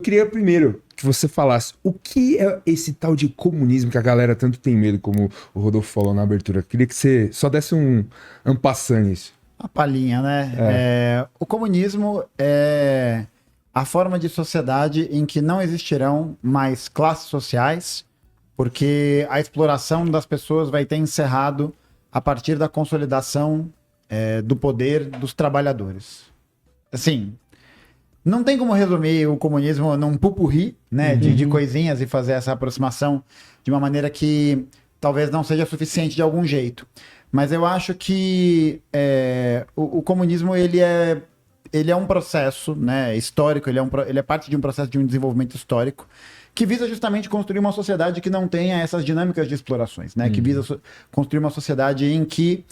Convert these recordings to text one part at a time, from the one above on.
Queria primeiro que você falasse o que é esse tal de comunismo que a galera tanto tem medo, como o Rodolfo falou na abertura. Queria que você só desse um passant nisso. A palhinha, né? É. O comunismo é a forma de sociedade em que não existirão mais classes sociais, porque a exploração das pessoas vai ter encerrado a partir da consolidação, do poder dos trabalhadores. Assim, não tem como resumir o comunismo num pupurri, né, de coisinhas e fazer essa aproximação de uma maneira que talvez não seja suficiente de algum jeito. Mas eu acho que o comunismo ele é um processo, né, histórico, ele é parte de um processo de um desenvolvimento histórico que visa justamente construir uma sociedade que não tenha essas dinâmicas de explorações, né, que visa construir uma sociedade em que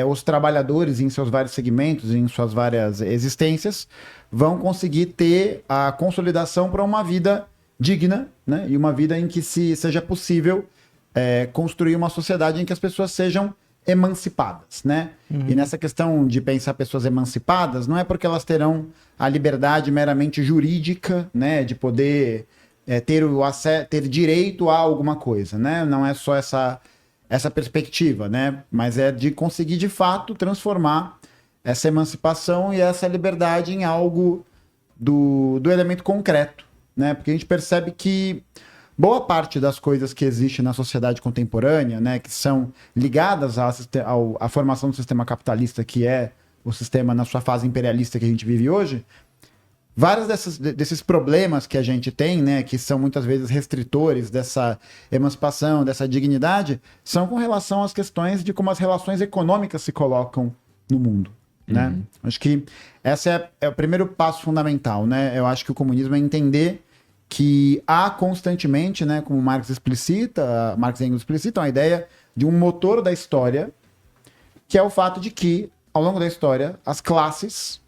os trabalhadores, em seus vários segmentos, em suas várias existências, vão conseguir ter a consolidação para uma vida digna, né, e uma vida em que seja possível construir uma sociedade em que as pessoas sejam emancipadas, né? E nessa questão de pensar pessoas emancipadas, não é porque elas terão a liberdade meramente jurídica, né, de poder ter direito a alguma coisa, né? Não é só essa perspectiva, né? Mas é de conseguir de fato transformar essa emancipação e essa liberdade em algo do elemento concreto, né? Porque a gente percebe que boa parte das coisas que existem na sociedade contemporânea, né, que são ligadas à formação do sistema capitalista, que é o sistema na sua fase imperialista que a gente vive hoje, vários desses problemas que a gente tem, né, que são muitas vezes restritores dessa emancipação, dessa dignidade, são com relação às questões de como as relações econômicas se colocam no mundo. Né? Acho que esse é o primeiro passo fundamental. Né? Eu acho que o comunismo é entender que há constantemente, né, como Marx e Engels explicitam, a ideia de um motor da história, que é o fato de que, ao longo da história, as classes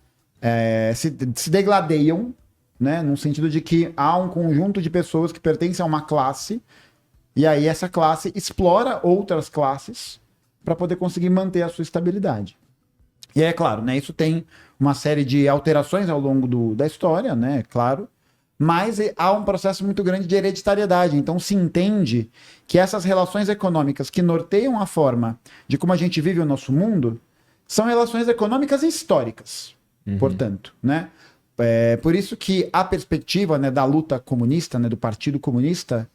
se degladeiam, né, no sentido de que há um conjunto de pessoas que pertencem a uma classe, e aí essa classe explora outras classes para poder conseguir manter a sua estabilidade. E é claro, né, isso tem uma série de alterações ao longo da história, né, claro, mas há um processo muito grande de hereditariedade. Então se entende que essas relações econômicas que norteiam a forma de como a gente vive o nosso mundo são relações econômicas históricas, portanto, né? Por isso que a perspectiva, né, da luta comunista, né, do Partido Comunista,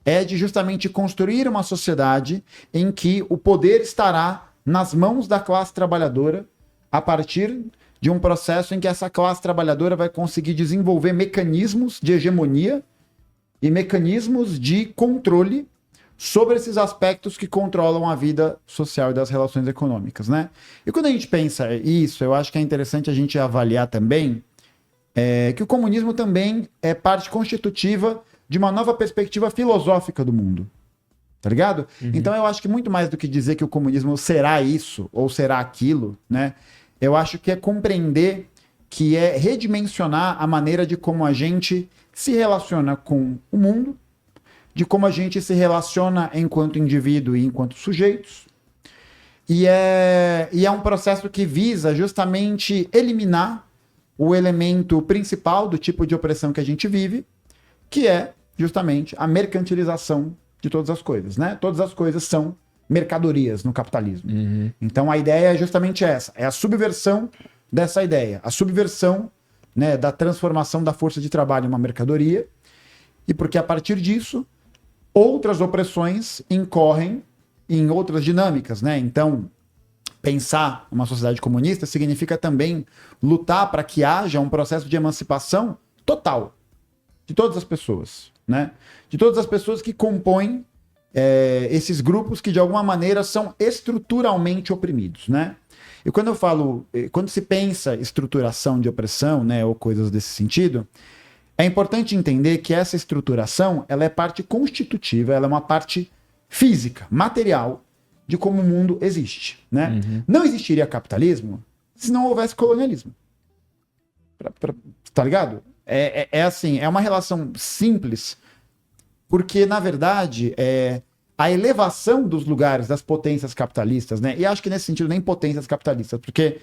é de justamente construir uma sociedade em que o poder estará nas mãos da classe trabalhadora a partir de um processo em que essa classe trabalhadora vai conseguir desenvolver mecanismos de hegemonia e mecanismos de controle sobre esses aspectos que controlam a vida social e das relações econômicas, né? E quando a gente pensa isso, eu acho que é interessante a gente avaliar também que o comunismo também é parte constitutiva de uma nova perspectiva filosófica do mundo, tá ligado? Então eu acho que muito mais do que dizer que o comunismo será isso ou será aquilo, né? Eu acho que é compreender que é redimensionar a maneira de como a gente se relaciona com o mundo, de como a gente se relaciona enquanto indivíduo e enquanto sujeitos. E é um processo que visa justamente eliminar o elemento principal do tipo de opressão que a gente vive, que é justamente a mercantilização de todas as coisas, né? Todas as coisas são mercadorias no capitalismo. Então a ideia é justamente essa, é a subversão dessa ideia, a subversão, né, da transformação da força de trabalho em uma mercadoria, e porque a partir disso outras opressões incorrem em outras dinâmicas, né? Então pensar uma sociedade comunista significa também lutar para que haja um processo de emancipação total de todas as pessoas, né? De todas as pessoas que compõem esses grupos que de alguma maneira são estruturalmente oprimidos, né? E quando se pensa estruturação de opressão, né, ou coisas desse sentido, é importante entender que essa estruturação, ela é parte constitutiva, ela é uma parte física, material de como o mundo existe, né? Não existiria capitalismo se não houvesse colonialismo. Tá ligado? Assim, é uma relação simples, porque, na verdade, a elevação dos lugares das potências capitalistas, né? E acho que nesse sentido nem potências capitalistas, porque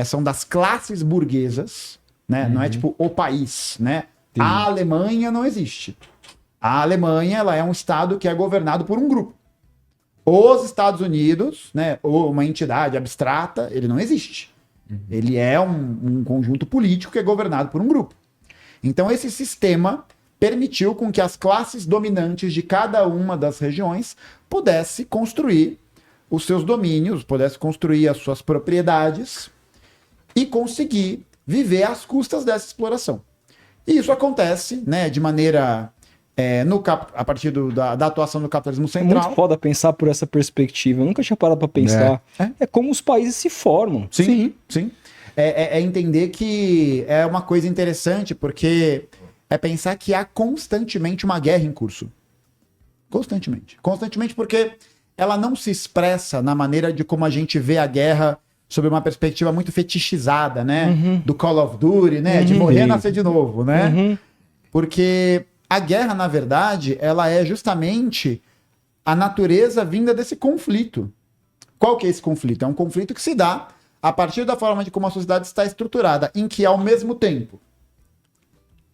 são das classes burguesas, né? Não é tipo o país, né? A Alemanha não existe. A Alemanha, ela é um estado que é governado por um grupo. Os Estados Unidos, né, ou uma entidade abstrata, ele não existe. Ele é um conjunto político que é governado por um grupo. Então esse sistema permitiu com que as classes dominantes de cada uma das regiões pudesse construir os seus domínios, pudesse construir as suas propriedades e conseguir viver às custas dessa exploração. E isso acontece, né, de maneira a partir da atuação do capitalismo É central. muito foda pensar por essa perspectiva. Eu nunca tinha parado pra pensar. É como os países se formam. Sim. É entender que é uma coisa interessante, porque é pensar que há constantemente uma guerra em curso. Constantemente. Constantemente porque ela não se expressa na maneira de como a gente vê a guerra sob uma perspectiva muito fetichizada, né? Do Call of Duty, né? De morrer e nascer de novo, né? Porque a guerra, na verdade, ela é justamente a natureza vinda desse conflito. Qual que é esse conflito? É um conflito que se dá a partir da forma de como a sociedade está estruturada, em que, ao mesmo tempo,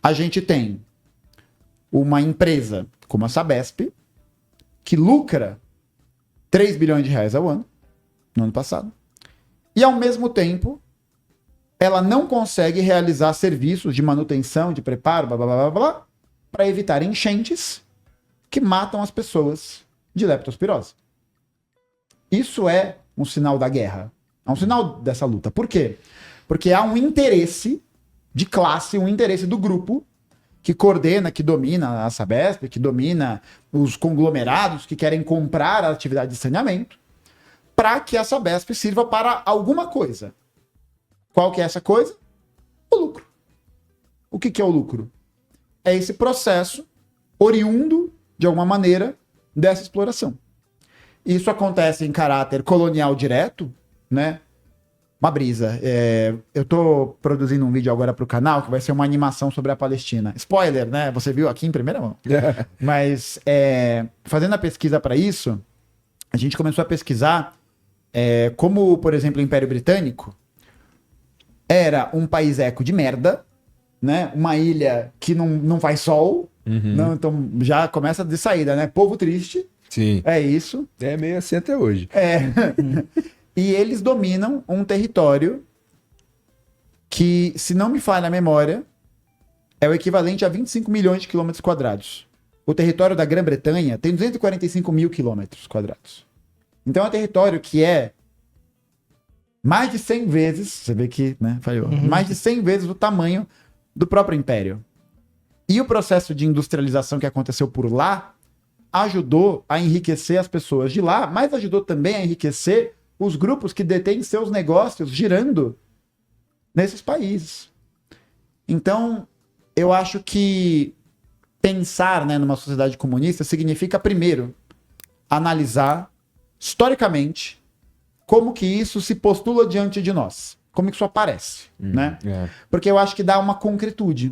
a gente tem uma empresa como a Sabesp, que lucra 3 bilhões de reais ao ano, no ano passado, e, ao mesmo tempo, ela não consegue realizar serviços de manutenção, de preparo, blá, blá, blá, blá, para evitar enchentes que matam as pessoas de leptospirose. Isso é um sinal da guerra. É um sinal dessa luta. Por quê? Porque há um interesse de classe, um interesse do grupo que coordena, que domina a Sabesp, que domina os conglomerados que querem comprar a atividade de saneamento, para que a Sabesp sirva para alguma coisa. Qual que é essa coisa? O lucro. O que é o lucro? É esse processo oriundo, de alguma maneira, dessa exploração. Isso acontece em caráter colonial direto, né? Uma brisa. Eu tô produzindo um vídeo agora pro canal que vai ser uma animação sobre a Palestina. Spoiler, né? Você viu aqui em primeira mão. Mas, fazendo a pesquisa para isso, a gente começou a pesquisar como, por exemplo, o Império Britânico era um país eco de merda, né? Uma ilha que não faz sol. Não, então já começa de saída, né? Povo triste. Sim. É isso. É meio assim até hoje. E eles dominam um território que, se não me falha a memória, é o equivalente a 25 milhões de quilômetros quadrados. O território da Grã-Bretanha tem 245 mil quilômetros quadrados. Então é um território que é mais de 100 vezes, você vê que, né, falhou, mais de 100 vezes o tamanho do próprio império. E o processo de industrialização que aconteceu por lá ajudou a enriquecer as pessoas de lá, mas ajudou também a enriquecer os grupos que detêm seus negócios girando nesses países. Então, eu acho que pensar, né, numa sociedade comunista significa, primeiro, analisar historicamente como que isso se postula diante de nós, como que isso aparece, né? Porque eu acho que dá uma concretude.